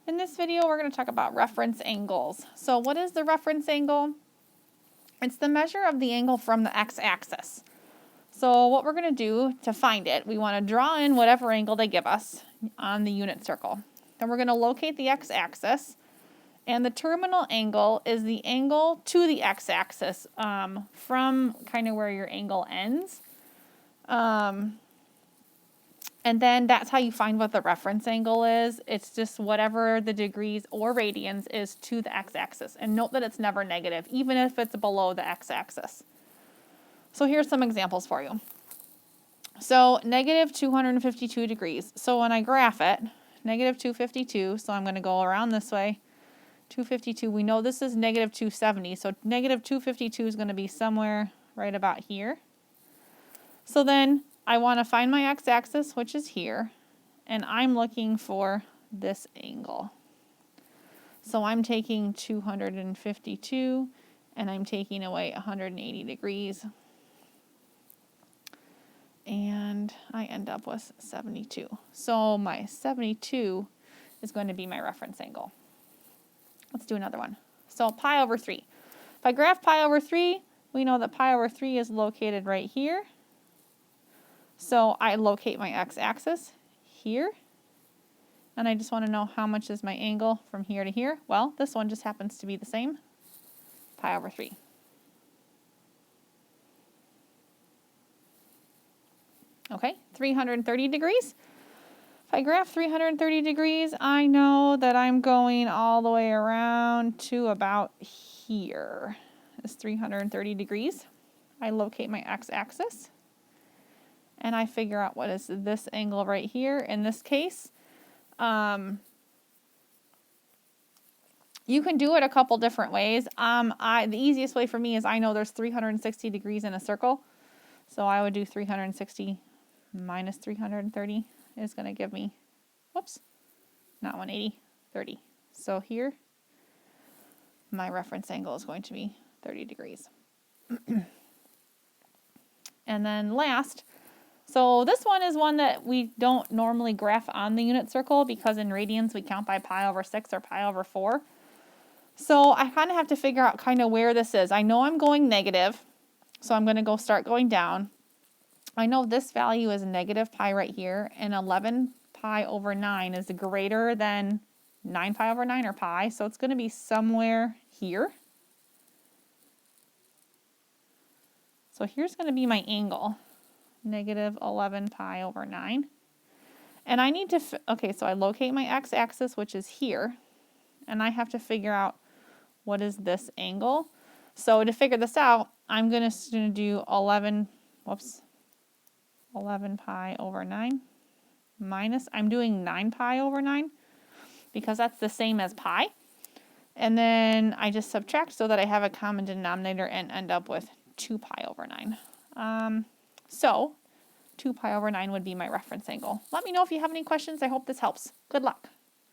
In this video, we're going to talk about reference angles. So what is the reference angle? It's the measure of the angle from the x-axis. So what we're going to do to find it, we want to draw in whatever angle they give us on the unit circle. Then we're going to locate the x-axis, and the terminal angle is the angle to the x-axis from kind of where your angle ends. And then that's how you find what the reference angle is. It's just whatever the degrees or radians is to the x-axis. And note that it's never negative, even if it's below the x-axis. So here's some examples for you. So negative 252 degrees. So when I graph it, negative 252, so I'm going to go around this way. 252, we know this is negative 270. So negative 252 is going to be somewhere right about here. So then I want to find my x-axis, which is here, and I'm looking for this angle. So I'm taking 252, and I'm taking away 180 degrees, and I end up with 72. So my 72 is going to be my reference angle. Let's do another one. So pi over 3. If I graph pi over 3, we know that pi over 3 is located right here. So I locate my x-axis here, and I just want to know how much is my angle from here to here. Well, this one just happens to be the same, pi over 3. Okay, 330 degrees. If I graph 330 degrees, I know that I'm going all the way around to about here. It's 330 degrees. I locate my x-axis, and I figure out what is this angle right here. In this case, you can do it a couple different ways. The easiest way for me is I know there's 360 degrees in a circle. So I would do 360 minus 330 is going to give me, whoops, not 180, 30. So here, my reference angle is going to be 30 degrees. And then last, so this one is one that we don't normally graph on the unit circle because in radians we count by pi over 6 or pi over 4. So I kind of have to figure out kind of where this is. I know I'm going negative, so I'm going to start going down. I know this value is negative pi right here, and 11 pi over 9 is greater than 9 pi over 9 or pi, so it's going to be somewhere here. So here's going to be my angle. Negative 11 pi over 9. And I need to, okay, so I locate my x-axis, which is here, and I have to figure out what is this angle. So to figure this out, I'm going to do 11 pi over 9 minus, I'm doing 9 pi over 9 because that's the same as pi. And then I just subtract so that I have a common denominator and end up with 2 pi over 9. So 2 pi over 9 would be my reference angle. Let me know if you have any questions. I hope this helps. Good luck.